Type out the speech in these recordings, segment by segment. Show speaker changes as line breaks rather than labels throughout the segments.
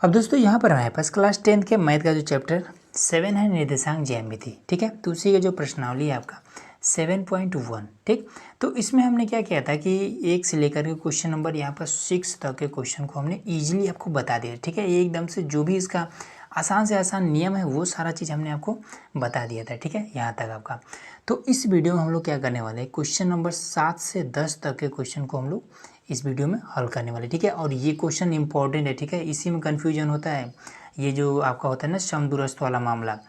अब दोस्तों यहाँ पर हमारे पास क्लास 10th के मैथ का जो चैप्टर 7 है निर्देशांक ज्यामिति, ठीक है। तो उसी का जो प्रश्नावली है आपका 7.1, ठीक। तो इसमें हमने क्या किया था कि 1 से लेकर के क्वेश्चन नंबर यहाँ पर 6 तक के क्वेश्चन को हमने ईजिली आपको बता दिया, ठीक है। एकदम से जो भी इसका आसान से आसान नियम है वो सारा चीज़ हमने आपको बता दिया था, ठीक है, यहाँ तक आपका। तो इस वीडियो में हम लोग क्या करने वाले हैं, क्वेश्चन नंबर 7 से 10 तक के क्वेश्चन को हम लोग इस वीडियो में हल करने वाले, ठीक है। और ये क्वेश्चन इंपॉर्टेंट है, ठीक है, इसी में कन्फ्यूजन होता है। ये जो आपका होता है ना समदूरस्थ वाला मामला,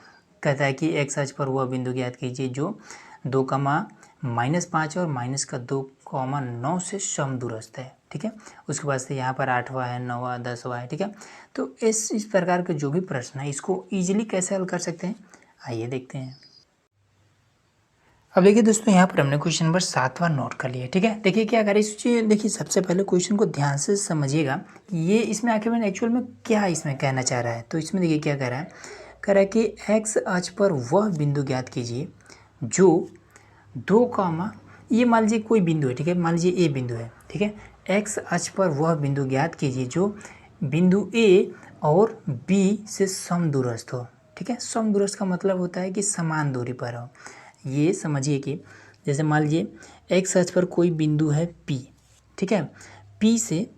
कहता है कि एक्स अक्ष पर वह बिंदु ज्ञात कीजिए जो 2,-5 और -2,9 से समदूरस्थ है, ठीक है। उसके बाद से यहाँ पर 8वां है, 9वां, 10वां है, ठीक है। तो इस प्रकार के जो भी प्रश्न है इसको ईजिली कैसे हल कर सकते हैं, आइए देखते हैं। अब देखिए दोस्तों, यहाँ पर हमने क्वेश्चन नंबर 7वां नोट कर लिया, ठीक है। देखिए क्या करें, देखिए सबसे पहले क्वेश्चन को ध्यान से समझिएगा कि ये इसमें आखिर में एक्चुअल में क्या इसमें कहना चाह रहा है। तो इसमें देखिए क्या कह रहा है कि एक्स अक्ष पर वह बिंदु ज्ञात कीजिए जो 2, ये मान लीजिए कोई बिंदु है, ठीक है, मान लीजिए ए बिंदु है, ठीक है। एक्स अक्ष पर वह बिंदु ज्ञात कीजिए जो बिंदु ए और बी से समदूरस्थ हो, ठीक है। समदूरस्थ का मतलब होता है कि समान दूरी पर हो। ये समझिए कि जैसे मान लीजिए एक्स अक्ष पर कोई बिंदु है पी, ठीक है। पी से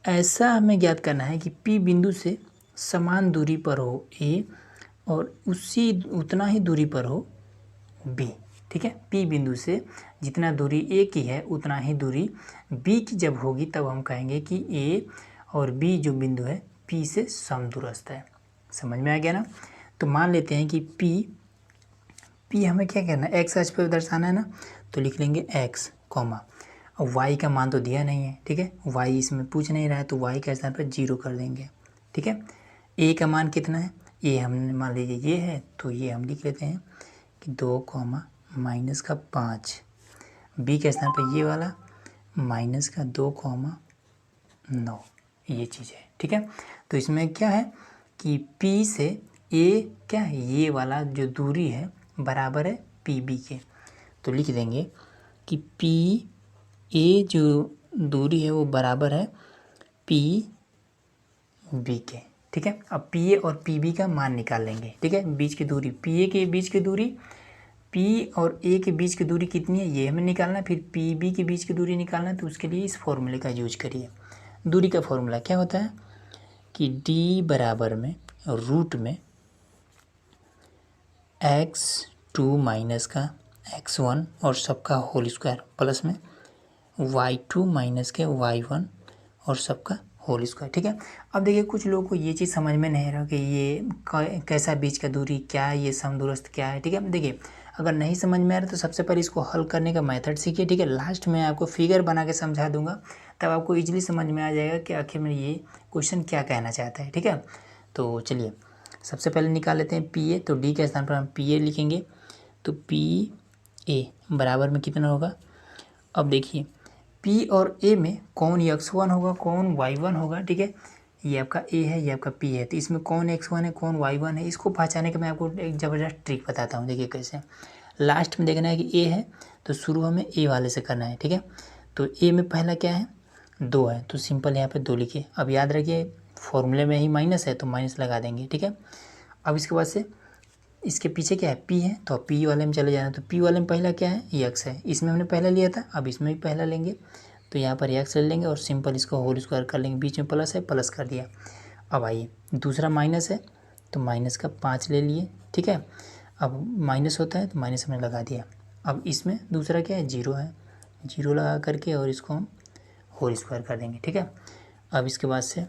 ऐसा हमें ज्ञात करना है कि पी बिंदु से समान दूरी पर हो ए और उतना ही दूरी पर हो बी, ठीक है। पी बिंदु से जितना दूरी ए की है उतना ही दूरी बी की जब होगी तब हम कहेंगे कि ए और बी जो बिंदु है पी से समदूरस्थ है। समझ में आ गया ना। तो मान लेते हैं कि पी हमें क्या करना है, एक्स अक्ष पर दर्शाना है ना, तो लिख लेंगे एक्स कॉमा, अब वाई का मान तो दिया नहीं है, ठीक है, वाई इसमें पूछ नहीं रहा है तो वाई के स्थान पर 0 कर देंगे, ठीक है। ए का मान कितना है, ए हमने मान लीजिए ये है तो ये हम लिख लेते हैं कि 2, -5। बी के स्थान पर ये वाला -2, ये चीज़ है, ठीक है। तो इसमें क्या है कि पी से ए क्या है, ये वाला जो दूरी है बराबर है पी बी के। तो लिख देंगे कि पी ए जो दूरी है वो बराबर है पी बी के, ठीक है। अब पी ए और पी बी का मान निकाल लेंगे, ठीक है। बीच की दूरी पी ए के बीच की दूरी, पी और ए के बीच की दूरी कितनी है ये हमें निकालना है, फिर पी बी के बीच की दूरी निकालना है। तो उसके लिए इस फॉर्मूले का यूज करिए। दूरी का फॉर्मूला क्या होता है कि डी बराबर में रूट में x2 माइनस का x1 और सबका होल स्क्वायर प्लस में y2 माइनस के y1 और सबका होल स्क्वायर, ठीक है। अब देखिए कुछ लोगों को ये चीज़ समझ में नहीं रहा कि ये कैसा बीच का दूरी क्या है, ये समदूरस्थ क्या है, ठीक है। देखिए अगर नहीं समझ में आ रहा तो सबसे पहले इसको हल करने का मेथड सीखिए, ठीक है। लास्ट में आपको फिगर बना के समझा दूंगा, तब आपको इजीली समझ में आ जाएगा कि आखिर में ये क्वेश्चन क्या कहना चाहता है, ठीक है। तो चलिए सबसे पहले निकाल लेते हैं पी ए। तो डी के स्थान पर हम पी ए लिखेंगे, तो पी ए बराबर में कितना होगा। अब देखिए पी और ए में कौन x1 होगा कौन y1 होगा, ठीक है। ये आपका ए है ये आपका पी है, तो इसमें कौन x1 है कौन y1 है, इसको पहचाने का मैं आपको एक ज़बरदस्त ट्रिक बताता हूँ। देखिए कैसे, लास्ट में देखना है कि ए है तो शुरू हमें ए वाले से करना है, ठीक है। तो ए में पहला क्या है 2 है, तो सिंपल यहाँ पे 2 लिखिए। अब याद रखिए फॉर्मूले में ही माइनस है तो माइनस लगा देंगे, ठीक है। अब इसके बाद से इसके पीछे क्या है पी है, तो अब पी वाले में चले जाना। तो पी वाले में पहला क्या है यक्स है, इसमें हमने पहला लिया था, अब इसमें भी पहला लेंगे। तो यहाँ पर यक्स ले लेंगे और सिंपल इसको होल स्क्वायर कर लेंगे, बीच में प्लस है प्लस कर दिया। अब आइए दूसरा माइनस है तो माइनस का 5 ले लिए, ठीक है। अब माइनस होता है तो माइनस हमने लगा दिया। अब इसमें दूसरा क्या है 0 है, 0 लगा करके और इसको हम होल स्क्वायर कर देंगे, ठीक है। अब इसके बाद से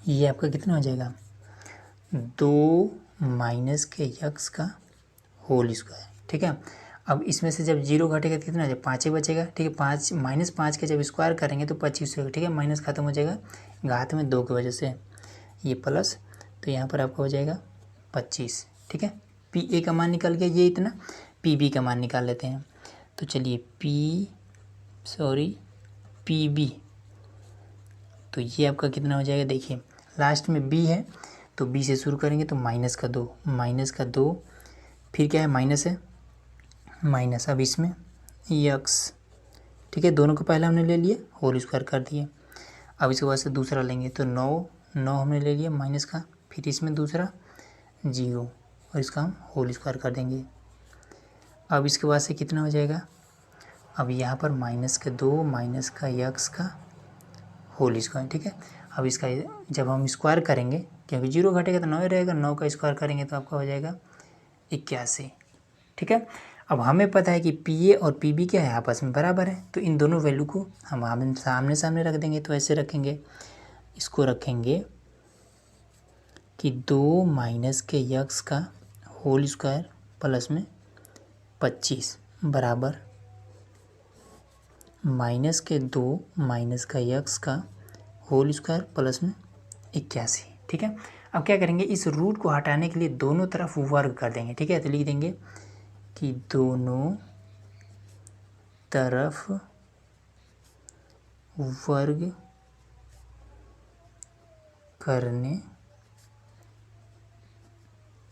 ये आपका कितना हो जाएगा 2 माइनस के यक्स का होल स्क्वायर, ठीक है। अब इसमें से जब 0 घटेगा तो कितना हो जाएगा 5 ही बचेगा, ठीक है। 5 -5 के जब स्क्वायर करेंगे तो 25 होगा, ठीक है। माइनस खत्म हो जाएगा घात में 2 की वजह से, ये प्लस, तो यहाँ पर आपका हो जाएगा 25, ठीक है। पी ए का मान निकल गया ये इतना, पी बी का मान निकाल लेते हैं। तो चलिए पी बी, तो ये आपका कितना हो जाएगा, देखिए लास्ट में बी है तो बी से शुरू करेंगे तो -2, फिर क्या है माइनस है माइनस, अब इसमें यक्स, ठीक है। दोनों को पहले हमने ले लिया होल स्क्वायर कर दिए। अब इसके बाद से दूसरा लेंगे तो 9 9 हमने ले लिया माइनस का, फिर इसमें दूसरा 0 और इसका हम होल स्क्वायर कर देंगे। अब इसके बाद से कितना हो जाएगा, अब यहाँ पर माइनस के 2 माइनस का x का होल स्क्वायर, ठीक है। अब इसका जब हम स्क्वायर करेंगे, क्योंकि 0 घटेगा तो 9 ही रहेगा, 9 का स्क्वायर करेंगे तो आपका हो जाएगा 81, ठीक है। अब हमें पता है कि PA और PB क्या है, आपस में बराबर है, तो इन दोनों वैल्यू को हम आमने सामने रख देंगे। तो ऐसे रखेंगे, इसको रखेंगे कि 2 माइनस के x का होल स्क्वायर प्लस में 25 बराबर माइनस के 2 माइनस का x का होल स्क्वायर प्लस में 81, ठीक है। अब क्या करेंगे, इस रूट को हटाने के लिए दोनों तरफ वर्ग कर देंगे, ठीक है। तो लिख देंगे कि दोनों तरफ वर्ग करने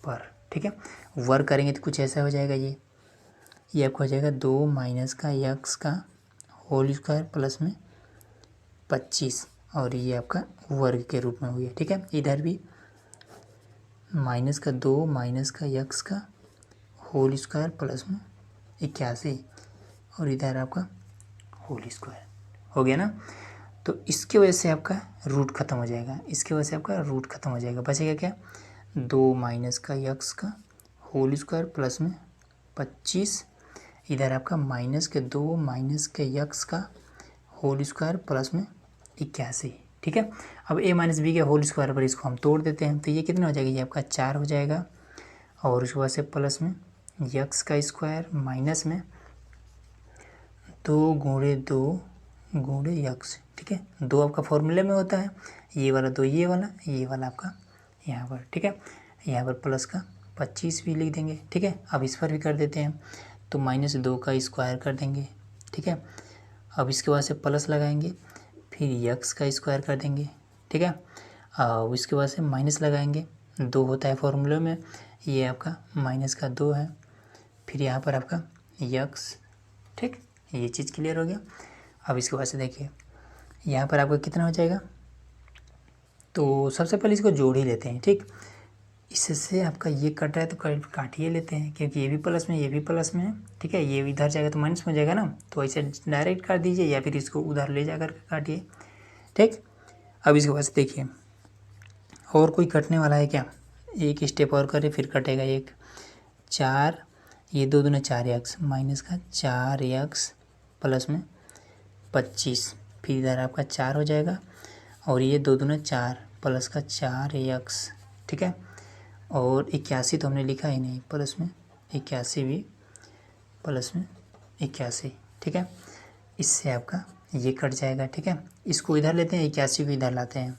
पर, ठीक है। वर्ग करेंगे तो कुछ ऐसा हो जाएगा, ये आपको हो जाएगा 2 माइनस का x का होल स्क्वायर प्लस में 25 और ये आपका वर्ग के रूप में हो गया, ठीक है। इधर भी माइनस का 2 माइनस का x का होल स्क्वायर प्लस में 81 और इधर आपका होल स्क्वायर हो गया ना। तो इसके वजह से आपका रूट खत्म हो जाएगा, इसके वजह से आपका रूट खत्म हो जाएगा, बचेगा क्या, 2 माइनस का x का होल स्क्वायर प्लस में 25, इधर आपका माइनस के 2 माइनस के x का होल स्क्वायर प्लस में 81, ठीक है। अब a माइनस बी के होल स्क्वायर पर इसको हम तोड़ देते हैं, तो ये कितना हो जाएगा, ये आपका 4 हो जाएगा और उसके बाद से प्लस में x का स्क्वायर माइनस में 2 गुणे 2 गुणे x, ठीक है। 2 आपका फॉर्मूले में होता है, ये वाला 2 ये वाला आपका यहाँ पर, ठीक है। यहाँ पर प्लस का 25 भी लिख देंगे, ठीक है। अब इस पर भी कर देते हैं, तो माइनस 2 का स्क्वायर कर देंगे, ठीक है। अब इसके बाद से प्लस लगाएंगे, फिर x का स्क्वायर कर देंगे, ठीक है। अब इसके बाद से माइनस लगाएंगे, 2 होता है फॉर्मूले में, ये आपका माइनस का 2 है, फिर यहाँ पर आपका x, ठीक, ये चीज़ क्लियर हो गया। अब इसके बाद से देखिए यहाँ पर आपका कितना हो जाएगा, तो सबसे पहले इसको जोड़ ही लेते हैं, ठीक। इससे आपका ये कट रहा है तो काटिए लेते हैं, क्योंकि ये भी प्लस में ये भी प्लस में है, ठीक है। ये इधर जाएगा तो माइनस में जाएगा ना, तो ऐसे डायरेक्ट काट दीजिए या फिर इसको उधर ले जा कर काटिए, ठीक। अब इसके बाद देखिए और कोई कटने वाला है क्या, एक स्टेप और करें फिर कटेगा, एक 4, ये 2 दूने 4x माइनस का 4x प्लस में 25, फिर इधर आपका 4 हो जाएगा और ये 2 दूने 4 प्लस का 4x, ठीक है। और 81 तो हमने लिखा ही नहीं, प्लस में 81 भी प्लस में 81, ठीक है। इससे आपका ये कट जाएगा, ठीक है। इसको इधर लेते हैं, 81 को इधर लाते हैं,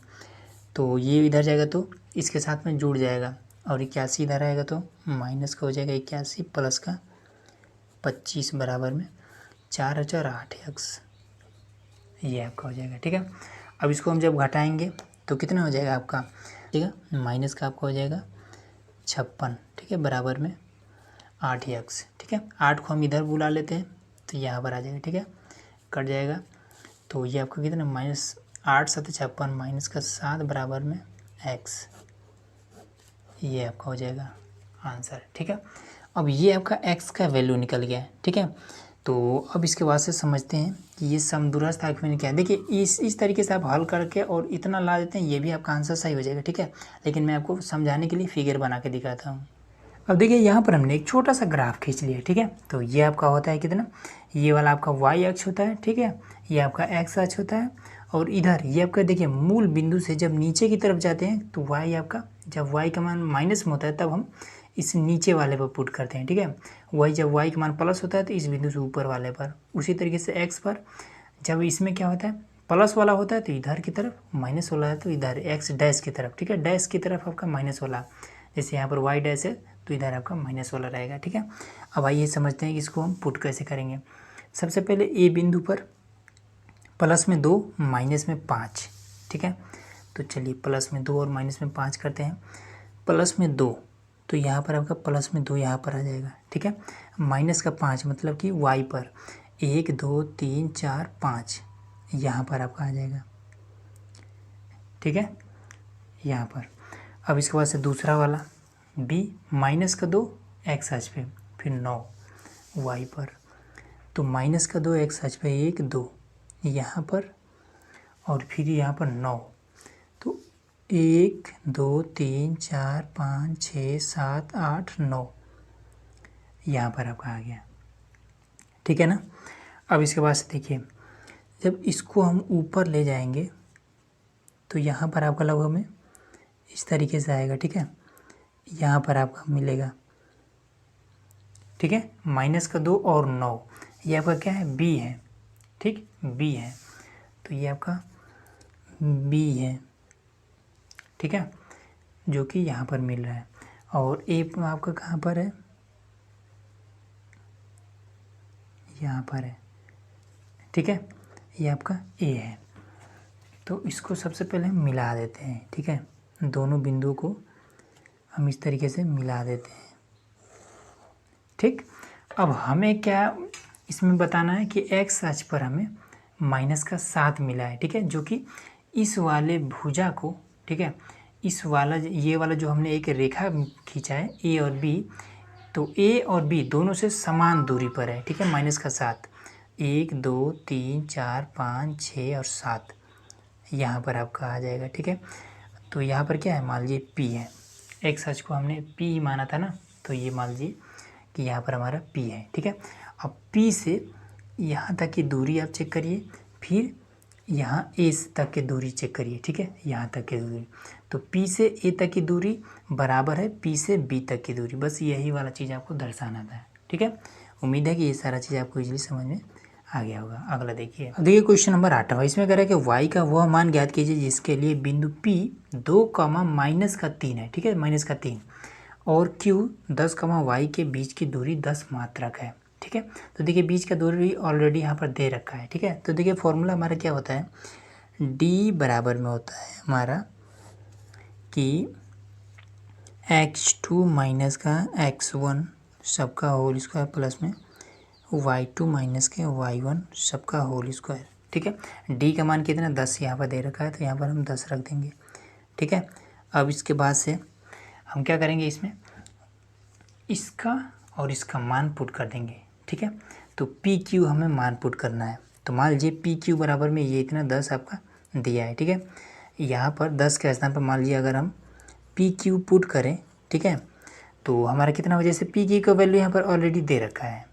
तो ये इधर जाएगा तो इसके साथ में जुड़ जाएगा और 81 इधर आएगा तो माइनस का हो जाएगा 81 प्लस का 25 बराबर में 4 और 8x, ये आपका हो जाएगा, ठीक है। अब इसको हम जब घटाएंगे तो कितना हो जाएगा आपका, ठीक है, माइनस का आपका हो जाएगा 56, ठीक है, बराबर में 8x, ठीक है। 8 को हम इधर बुला लेते हैं तो यहाँ पर आ जाएगा, ठीक है, कट जाएगा। तो ये आपका कितना माइनस 8 7 56 माइनस का 7 बराबर में x, ये आपका हो जाएगा आंसर, ठीक है। अब ये आपका x का वैल्यू निकल गया है, ठीक है। तो अब इसके बाद से समझते हैं कि ये समदूरस्थ आकृति क्या है। देखिए इस तरीके से आप हल करके और इतना ला देते हैं, ये भी आपका आंसर सही हो जाएगा, ठीक है। लेकिन मैं आपको समझाने के लिए फिगर बना के दिखाता हूँ। अब देखिए यहाँ पर हमने एक छोटा सा ग्राफ खींच लिया, ठीक है। तो ये आपका होता है कितना, ये वाला आपका y अक्ष होता है, ठीक है, ये आपका x अक्ष होता है और इधर ये आपका देखिए मूल बिंदु से जब नीचे की तरफ जाते हैं तो y आपका, जब y का मान माइनस में होता है तब हम इस नीचे वाले पर पुट करते हैं, ठीक है। जब y का मान प्लस होता है तो इस बिंदु से ऊपर वाले पर, उसी तरीके से x पर जब इसमें क्या होता है प्लस वाला होता है तो इधर की तरफ, माइनस वाला है तो इधर x डैश की तरफ, ठीक है, डैश की तरफ आपका माइनस वाला, जैसे यहाँ पर y डैश है तो इधर आपका माइनस वाला रहेगा, ठीक है। अब आइए समझते हैं कि इसको हम पुट कैसे करेंगे। सबसे पहले ए बिंदु पर प्लस में 2 माइनस में 5, ठीक है। तो चलिए प्लस में 2 और माइनस में 5 करते हैं। प्लस में 2 तो यहाँ पर आपका प्लस में 2 यहाँ पर आ जाएगा, ठीक है। माइनस का 5 मतलब कि y पर 1 2 3 4 5 यहाँ पर आपका आ जाएगा, ठीक है। यहाँ पर। अब इसके बाद से दूसरा वाला b माइनस का 2 x अक्ष पे, फिर 9 y पर, तो माइनस का 2 x अक्ष पे 1 2 यहाँ पर, और फिर यहाँ पर 9, तो 1 2 3 4 5 6 7 8 9 यहाँ पर आपका आ गया, ठीक है ना। अब इसके बाद से देखिए, जब इसको हम ऊपर ले जाएंगे तो यहाँ पर आपका लगभग में इस तरीके से आएगा, ठीक है। यहाँ पर आपका मिलेगा, ठीक है, माइनस का 2 और 9, ये आपका क्या है, b है, ठीक, b है, तो ये आपका b है, ठीक है, जो कि यहाँ पर मिल रहा है। और a आपका कहाँ पर है, यहाँ पर है, ठीक है, ये आपका a है। तो इसको सबसे पहले हम मिला देते हैं, ठीक है, दोनों बिंदुओं को हम इस तरीके से मिला देते हैं, ठीक। अब हमें क्या इसमें बताना है कि x अक्ष पर हमें माइनस का 7 मिला है, ठीक है, जो कि इस वाले भुजा को, ठीक है, इस वाला ये वाला जो हमने एक रेखा खींचा है a और b, तो a और b दोनों से समान दूरी पर है, ठीक है, माइनस का 7, 1 2 3 4 5 6 और 7 यहाँ पर आपका आ जाएगा, ठीक है। तो यहाँ पर क्या है, मान लीजिए p है, x अक्ष को हमने p माना था ना, तो ये मान लीजिए कि यहाँ पर हमारा p है, ठीक है। अब p से यहाँ तक की दूरी आप चेक करिए, फिर यहाँ a तक की दूरी चेक करिए, ठीक है, यहाँ तक की दूरी, तो p से a तक की दूरी बराबर है p से b तक की दूरी, बस यही वाला चीज़ आपको दर्शाना था, ठीक है। उम्मीद है कि ये सारा चीज़ आपको इजीली समझ में आ गया होगा। अगला देखिए, अब देखिए क्वेश्चन नंबर 8, इसमें कह रहा है कि y का वह मान ज्ञात कीजिए जिसके लिए बिंदु p 2 माइनस का 3 है, ठीक है, माइनस का 3, और q 10 y के बीच की दूरी 10 मात्रक है, ठीक है। तो देखिए बीच का दूरी ऑलरेडी यहाँ पर दे रखा है, ठीक है। तो देखिए फॉर्मूला हमारा क्या होता है, d बराबर में होता है हमारा कि x2 माइनस का x1 सबका होल स्क्वायर प्लस में y2 माइनस के y1 सबका होल स्क्वायर, ठीक है। d का मान कितना 10 यहाँ पर दे रखा है, तो यहाँ पर हम 10 रख देंगे, ठीक है। अब इसके बाद से हम क्या करेंगे, इसमें इसका और इसका मान पुट कर देंगे, ठीक है। तो पी क्यू हमें मान पुट करना है, तो मान लीजिए पी क्यू बराबर में ये इतना 10 आपका दिया है, ठीक है। यहाँ पर 10 के स्थान पर मान लीजिए अगर हम पी क्यू पुट करें, ठीक है, तो हमारा कितना हो, जैसे पी क्यू का वैल्यू यहाँ पर ऑलरेडी दे रखा है,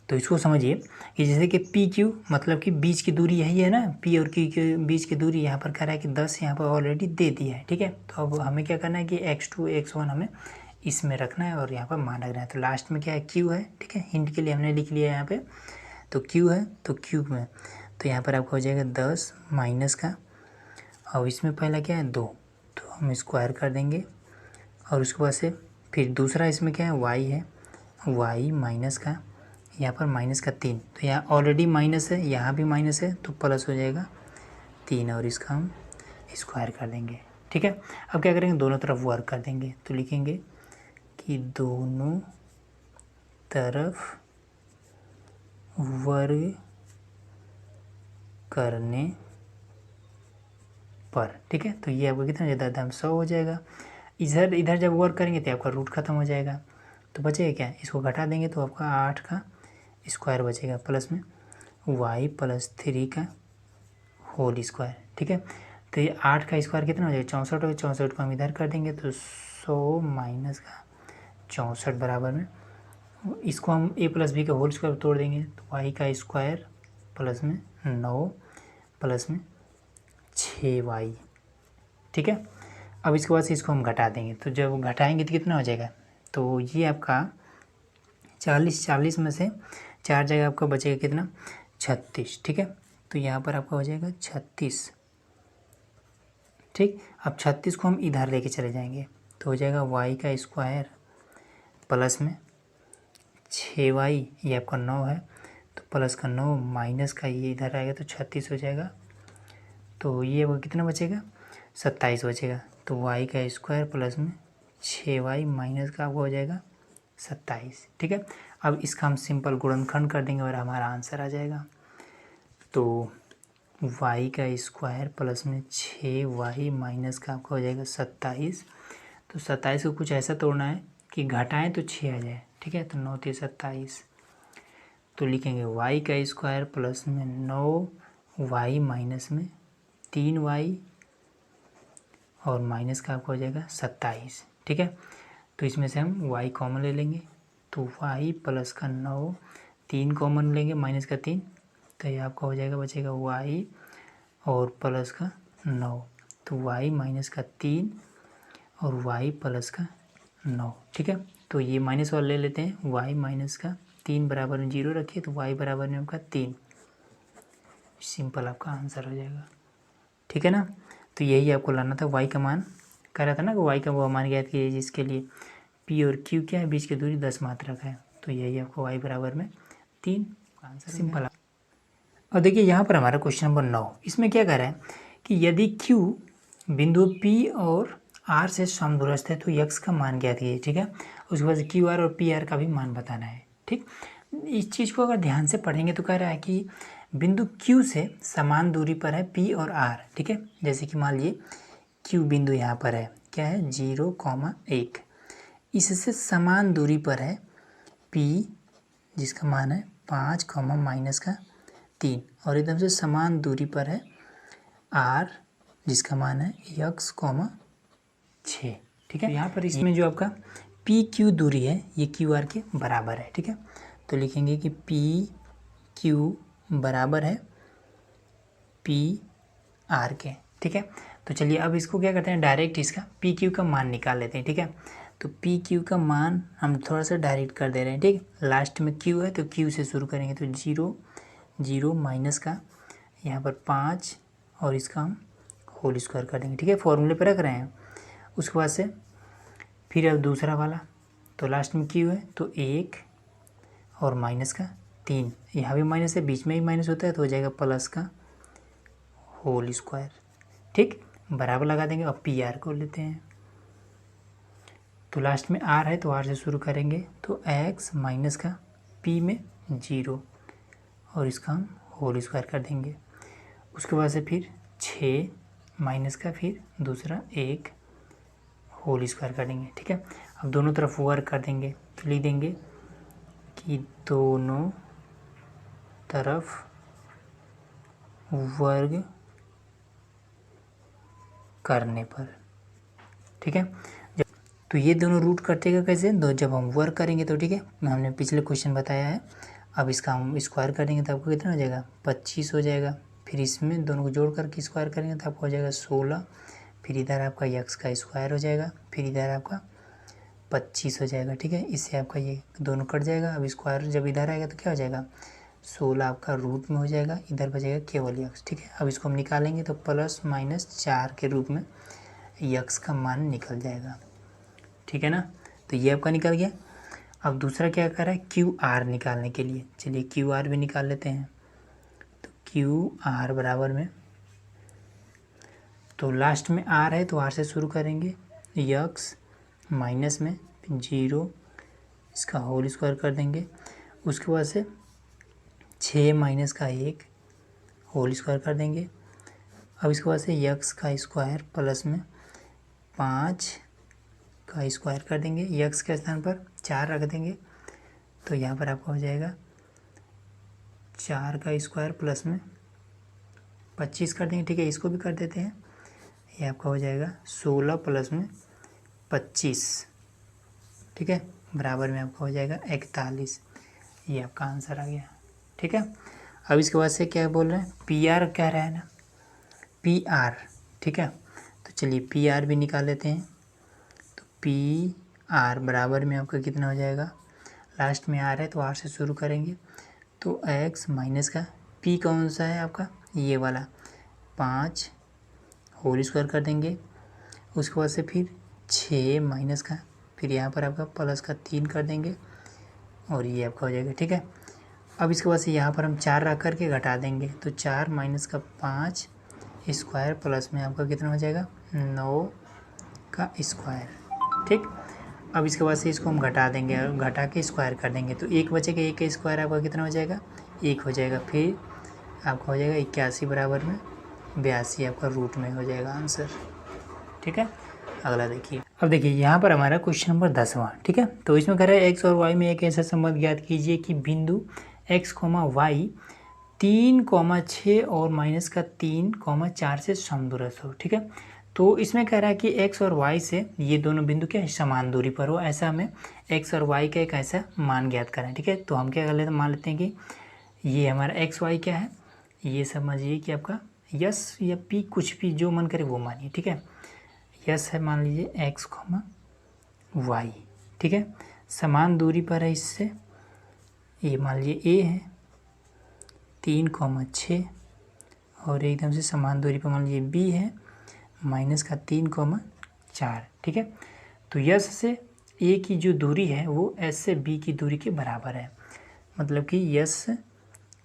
तो इसको समझिए कि जैसे कि पी क्यू मतलब कि बीच की दूरी यही है ना, पी और क्यू के बीच की दूरी यहाँ पर कह रहा है कि 10 यहाँ पर ऑलरेडी दे दिया है, ठीक है। तो अब हमें क्या करना है कि x2 x1 हमें इसमें रखना है और यहाँ पर मान रखना है। तो लास्ट में क्या है, क्यू है, ठीक है, हिंट के लिए हमने लिख लिया यहाँ पे, तो क्यू है, तो क्यूब में, तो यहाँ पर आपका हो जाएगा 10 माइनस का, और इसमें पहला क्या है 2, तो हम स्क्वायर कर देंगे, और उसके बाद से फिर दूसरा इसमें क्या है y है, y माइनस का, यहाँ पर माइनस का 3, तो यहाँ ऑलरेडी माइनस है, यहाँ भी माइनस है, तो प्लस हो जाएगा 3, और इसका हम स्क्वायर कर देंगे, ठीक है। अब क्या करेंगे, दोनों तरफ वर्क कर देंगे, तो लिखेंगे कि दोनों तरफ वर्ग करने पर, ठीक है। तो ये आपको कितना हो जाता है, 100 हो जाएगा। इधर इधर जब वर्क करेंगे तो आपका रूट खत्म हो जाएगा, तो बचेगा क्या, इसको घटा देंगे तो आपका 8 का स्क्वायर बचेगा, प्लस में y प्लस 3 का होल स्क्वायर, ठीक है। तो ये 8 का स्क्वायर कितना हो जाएगा, 64 हो, 64 को हम इधर कर देंगे, तो 100 माइनस का 64 बराबर में, इसको हम a प्लस बी का होल स्क्वायर तोड़ देंगे, तो y का स्क्वायर प्लस में 9 प्लस में 6y, ठीक है। अब इसके बाद से इसको हम घटा देंगे, तो जब घटाएंगे तो कितना हो जाएगा, तो ये आपका 40 में से 4 जगह आपका बचेगा कितना, 36, ठीक है। तो यहाँ पर आपका हो जाएगा 36, ठीक। अब 36 को हम इधर लेके चले जाएंगे, तो हो जाएगा y का स्क्वायर प्लस में 6y, ये आपका 9 है, तो प्लस का 9 माइनस का ये इधर आएगा, तो 36 हो जाएगा, तो ये वो कितना बचेगा, 27 बचेगा। तो y का स्क्वायर प्लस में 6y माइनस का आपका हो जाएगा 27, ठीक है। अब इसका हम सिंपल गुणनखंड कर देंगे और हमारा आंसर आ जाएगा। तो वाई का स्क्वायर प्लस में 6y माइनस का आपका हो जाएगा 27। तो 27 को कुछ ऐसा तोड़ना है कि घटाएं तो 6 आ जाए, ठीक है। तो 9 3 27, तो लिखेंगे y का स्क्वायर प्लस में 9y माइनस में 3y और माइनस का आपका हो जाएगा 27, ठीक है। तो इसमें से हम y कॉमन ले लेंगे, तो y प्लस का 9, 3 कॉमन लेंगे माइनस का 3, तो ये आपका हो जाएगा बचेगा y और प्लस का 9, तो y माइनस का 3 और y प्लस का 9, ठीक है। तो ये माइनस वाला ले लेते हैं, y माइनस का 3 बराबर में 0 रखिए, तो y बराबर में आपका 3, सिंपल आपका आंसर हो जाएगा, ठीक है ना। तो यही आपको लाना था, y का मान कह रहा था ना कि y का वो मान ज्ञात कीजिए जिसके लिए p और q क्या है, बीच की दूरी 10 मात्रक है। तो यही आपको y बराबर में 3 आंसर सिंपल। और देखिए यहाँ पर हमारा क्वेश्चन नंबर 9, इसमें क्या कह रहा है कि यदि q बिंदु p और r से समदूरस्थ है तो x का मान ज्ञात कीजिए, ठीक है। उसके बाद क्यू आर और पी आर का भी मान बताना है, ठीक। इस चीज़ को अगर ध्यान से पढ़ेंगे तो कह रहा है कि बिंदु Q से समान दूरी पर है P और R, ठीक है। जैसे कि मान लीजिए Q बिंदु यहाँ पर है, क्या है 0,1, इससे समान दूरी पर है P जिसका मान है 5, माइनस का 3, और एकदम से समान दूरी पर है R जिसका मान है x, 6, ठीक है। यहाँ पर इसमें जो आपका पी क्यू दूरी है ये क्यू आर के बराबर है, ठीक है। तो लिखेंगे कि पी क्यू बराबर है पी आर के, ठीक है। तो चलिए अब इसको क्या करते हैं, डायरेक्ट इसका पी क्यू का मान निकाल लेते हैं, ठीक है। तो पी क्यू का मान हम थोड़ा सा डायरेक्ट कर दे रहे हैं, ठीक। लास्ट में क्यू है तो क्यू से शुरू करेंगे, तो 0 0 माइनस का यहाँ पर 5 और इसका हम होल स्क्वायर कर देंगे, ठीक है। फॉर्मूले पर रख रहे हैं। उसके बाद से फिर अब दूसरा वाला, तो लास्ट में क्यू है तो 1 और माइनस का 3, यहाँ भी माइनस है, बीच में भी माइनस होता है तो हो जाएगा प्लस का होल स्क्वायर, ठीक। बराबर लगा देंगे। अब पी आर को लेते हैं, तो लास्ट में आर है तो आर से शुरू करेंगे, तो एक्स माइनस का पी में 0 और इसका हम होल स्क्वायर कर देंगे। उसके बाद से फिर 6 माइनस का फिर दूसरा 1 होल स्क्वायर कर देंगे, ठीक है। अब दोनों तरफ वर्ग कर देंगे, तो लिख देंगे कि दोनों तरफ वर्ग करने पर, ठीक है। तो ये दोनों रूट कटेगा कैसे, दो जब हम वर्क करेंगे तो, ठीक है। हमने पिछले क्वेश्चन बताया है। अब इसका हम स्क्वायर करेंगे तो आपको कितना हो जाएगा 25 हो जाएगा। फिर इसमें दोनों को जोड़ करके स्क्वायर करेंगे तो आपको हो जाएगा 16। फिर इधर आपका x का स्क्वायर हो जाएगा, फिर इधर आपका 25 हो जाएगा, ठीक है। इससे आपका ये दोनों कट जाएगा। अब स्क्वायर जब इधर आएगा तो क्या हो जाएगा 16 आपका रूट में हो जाएगा, इधर बचेगा केवल x, ठीक है। अब इसको हम निकालेंगे तो प्लस माइनस 4 के रूप में x का मान निकल जाएगा, ठीक है ना। तो ये आपका निकल गया। अब दूसरा क्या कर रहा है क्यू आर निकालने के लिए, चलिए क्यू आर भी निकाल लेते हैं। तो क्यू आर बराबर में, तो लास्ट में आर है तो आर से शुरू करेंगे, यक्स माइनस में 0 इसका होल स्क्वायर कर देंगे। उसके बाद से 6 माइनस का 1 होल स्क्वायर कर देंगे। अब इसके बाद से यक्स का स्क्वायर प्लस में 5 का स्क्वायर कर देंगे, यक्स के स्थान पर 4 रख देंगे, तो यहाँ पर आपका हो जाएगा 4 का स्क्वायर प्लस में 25 कर देंगे, ठीक है। इसको भी कर देते हैं, ये आपका हो जाएगा 16 प्लस में 25, ठीक है, बराबर में आपका हो जाएगा 41। ये आपका आंसर आ गया, ठीक है। अब इसके बाद से क्या बोल रहे हैं पी आर कह रहा है ना, पी आर, ठीक है। तो चलिए पी आर भी निकाल लेते हैं। तो पी आर बराबर में आपका कितना हो जाएगा, लास्ट में आर है तो आर से शुरू करेंगे, तो एक्स माइनस का पी कौन सा है आपका ये वाला 5 होल स्क्वायर कर देंगे। उसके बाद से फिर 6 माइनस का, फिर यहाँ पर आपका प्लस का 3 कर देंगे और ये आपका हो जाएगा, ठीक है। अब इसके बाद से यहाँ पर हम 4 रख करके घटा देंगे, तो 4 माइनस का 5 स्क्वायर प्लस में आपका कितना हो जाएगा 9 का स्क्वायर, ठीक। अब इसके बाद से इसको हम घटा देंगे, घटा के स्क्वायर कर देंगे, तो 1 बचेगा, 1 का स्क्वायर आपका कितना हो जाएगा 1 हो जाएगा। फिर आपका हो जाएगा 81 बराबर में 82 आपका रूट में हो जाएगा आंसर। ठीक है, अगला देखिए। अब देखिए यहाँ पर हमारा क्वेश्चन नंबर 10वां। ठीक है, तो इसमें कह रहा है एक्स और वाई में एक ऐसा संबंध ज्ञात कीजिए कि बिंदु एक्स कोमा वाई 3,6 और -3,4 से समदूरस्थ हो। ठीक है, तो इसमें कह रहा है कि एक्स और वाई से ये दोनों बिंदु क्या समान दूरी पर हो, ऐसा हमें एक्स और वाई का एक ऐसा मान ज्ञात करें। ठीक है, तो हम क्या कर लेते हैं, मान लेते हैं कि ये हमारा एक्स वाई क्या है, ये समझिए कि आपका यस या पी, कुछ भी जो मन करे वो मानिए। ठीक है, यस है मान लीजिए एक्स कॉमा वाई। ठीक है, समान दूरी पर है इससे, ये मान लीजिए ए है 3,6 और एकदम से समान दूरी पर मान लीजिए बी है -3,4। ठीक है, तो यस से ए की जो दूरी है वो एस से बी की दूरी के बराबर है, मतलब कि यस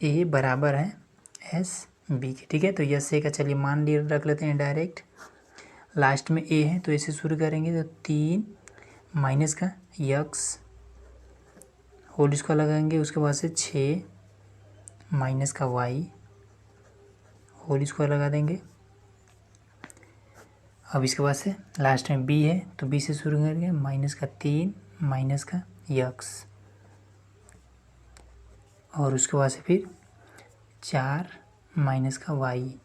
ए बराबर है एस बी के। ठीक है, तो यस ए का चलिए मान लिए रख लेते हैं डायरेक्ट, लास्ट में ए है तो इसे शुरू करेंगे तो 3 माइनस का यक्स होल स्क्वायर लगाएंगे, उसके बाद से 6 माइनस का वाई होल स्क्वायर लगा देंगे। अब इसके बाद से लास्ट में बी है तो बी से शुरू करेंगे -3 माइनस का यक्स और उसके बाद से फिर 4 माइनस का वाई।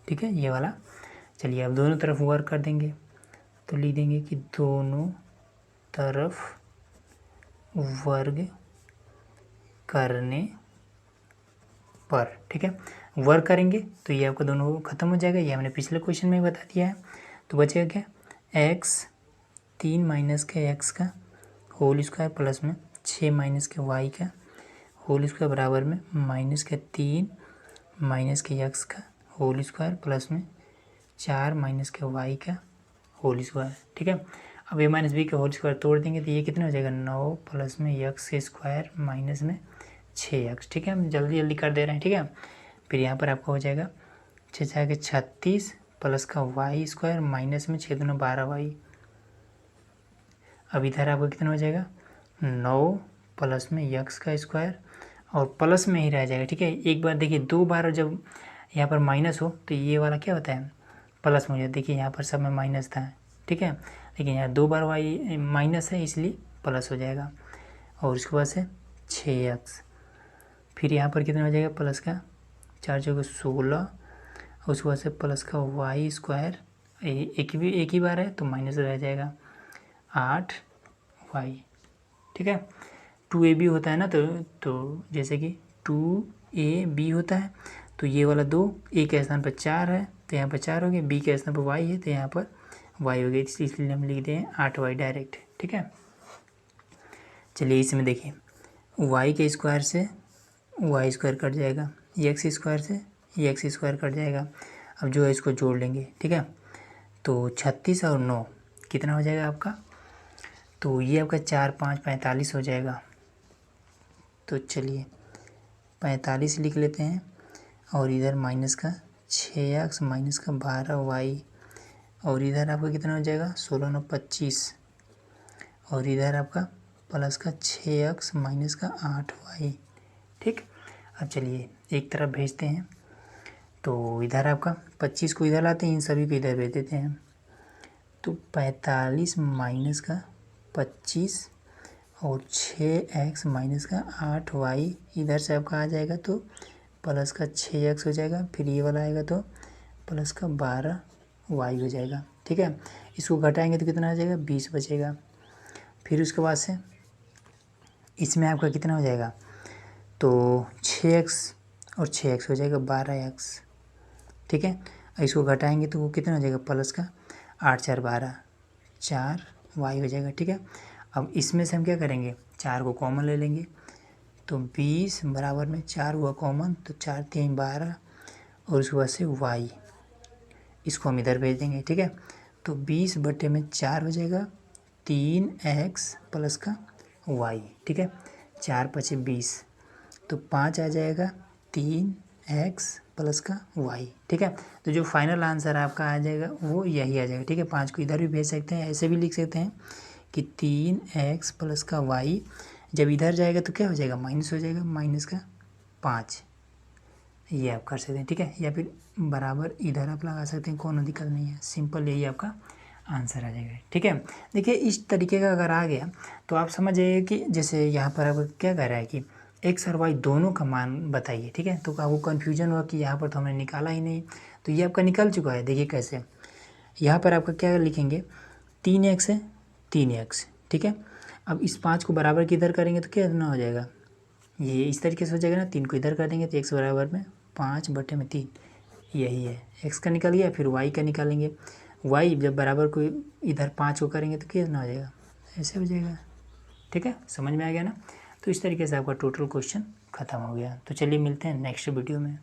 ठीक है, ये वाला। चलिए अब दोनों तरफ वर्क कर देंगे तो लिख देंगे कि दोनों तरफ वर्ग करने पर। ठीक है, वर्क करेंगे तो ये आपका दोनों खत्म हो जाएगा, ये हमने पिछले क्वेश्चन में बता दिया है। तो बचेगा क्या, एक्स 3 माइनस के एक्स का होल स्क्वायर प्लस में 6 माइनस के वाई का होल स्क्वायर बराबर में -3 माइनस के एक्स का होल स्क्वायर प्लस में 4 माइनस के वाई का होल स्क्वायर। ठीक है, अब ए माइनस बी का होल स्क्वायर तोड़ देंगे तो ये कितना हो जाएगा 9 प्लस में एक्स के स्क्वायर माइनस में 6x। ठीक है, हम जल्दी जल्दी कर दे रहे हैं। ठीक है, फिर यहाँ पर आपका हो जाएगा 36 प्लस का वाई स्क्वायर माइनस में 6 दूना 12 वाई। अब इधर आपका कितना हो जाएगा 9 प्लस में यक्स का स्क्वायर और प्लस में ही रह जाएगा। ठीक है, एक बार देखिए, 2 बार जब यहाँ पर माइनस हो तो ये वाला क्या होता है प्लस में हो जाता है। देखिए यहाँ पर सब में माइनस था। ठीक है, लेकिन यहाँ 2 बार वाई माइनस है इसलिए प्लस हो जाएगा और उसके बाद से 6x। फिर यहाँ पर कितना हो जाएगा प्लस का 4 जगह 16 और उसके बाद से प्लस का वाई स्क्वायर, एक ही बार है तो माइनस रह जाएगा 8 वाई। ठीक है, 2ab होता है ना, तो जैसे कि 2ab होता है तो ये वाला 2 ए के स्थान पर 4 है तो यहाँ पर 4 हो गया, बी के स्थान पर वाई है तो यहाँ पर वाई हो गया, इसलिए हम लिख दें 8 वाई डायरेक्ट। ठीक है, चलिए इसमें देखिए वाई के स्क्वायर से वाई स्क्वायर कट जाएगा, एक्स स्क्वायर से एक्स स्क्वायर कट जाएगा। अब जो है इसको जोड़ लेंगे। ठीक है, तो 36 और 9 कितना हो जाएगा आपका, तो ये आपका 4 5 45 हो जाएगा। तो चलिए 45 लिख लेते हैं और इधर माइनस का 6x माइनस का 12 वाई और इधर आपका कितना हो जाएगा 16 9 25 और इधर आपका प्लस का 6x माइनस का 8 वाई। ठीक, अब चलिए एक तरफ भेजते हैं तो इधर आपका 25 को इधर लाते हैं, इन सभी को इधर भेज देते हैं तो 45 माइनस का 25 और 6x माइनस का 8 वाई इधर से आपका आ जाएगा तो प्लस का 6x हो जाएगा, फिर ये वाला आएगा तो प्लस का 12 वाई हो जाएगा। ठीक है, इसको घटाएंगे तो कितना आ जाएगा 20 बचेगा। फिर उसके बाद से इसमें आपका कितना हो जाएगा तो 6x और 6x हो जाएगा 12x। ठीक है, इसको घटाएंगे तो वो कितना हो जाएगा प्लस का 8 4 12 4 वाई हो जाएगा। ठीक है, अब इसमें से हम क्या करेंगे 4 को कॉमन ले लेंगे तो 20 बराबर में 4 हुआ कॉमन तो 4 3 12 और उसके बाद से वाई, इसको हम इधर भेज देंगे। ठीक है, तो 20 बटे में 4 हो जाएगा 3x प्लस का वाई। ठीक है, 4 5 20 तो 5 आ जाएगा 3x प्लस का वाई। ठीक है, तो जो फाइनल आंसर आपका आ जाएगा वो यही आ जाएगा। ठीक है, 5 को इधर भी भेज सकते हैं, ऐसे भी लिख सकते हैं कि 3x प्लस का वाई, जब इधर जाएगा तो क्या हो जाएगा माइनस हो जाएगा, माइनस का 5। ये आप कर सकते हैं, ठीक है। या फिर बराबर इधर आप लगा सकते हैं, कोई दिक्कत नहीं है, सिंपल यही आपका आंसर आ जाएगा, ठीक है। देखिए इस तरीके का अगर आ गया तो आप समझ जाइए कि जैसे यहाँ पर आपको क्या कह रहा है कि एक्स और वाई दोनों का मान बताइए, ठीक है। तो आपको कन्फ्यूजन हुआ कि यहाँ पर तो हमने निकाला ही नहीं, तो ये आपका निकल चुका है। देखिए कैसे, यहाँ पर आपका क्या लिखेंगे, 3x है, 3x, ठीक है। अब इस 5 को बराबर किधर करेंगे तो कितना हो जाएगा, ये इस तरीके से हो जाएगा ना, 3 को इधर कर देंगे तो x बराबर में 5/3, यही है x का निकल गया। फिर y का निकालेंगे, y जब बराबर को इधर 5 को करेंगे तो कितना हो जाएगा, ऐसे हो जाएगा, ठीक है। समझ में आ गया ना। तो इस तरीके से आपका टोटल क्वेश्चन ख़त्म हो गया। तो चलिए मिलते हैं नेक्स्ट वीडियो में।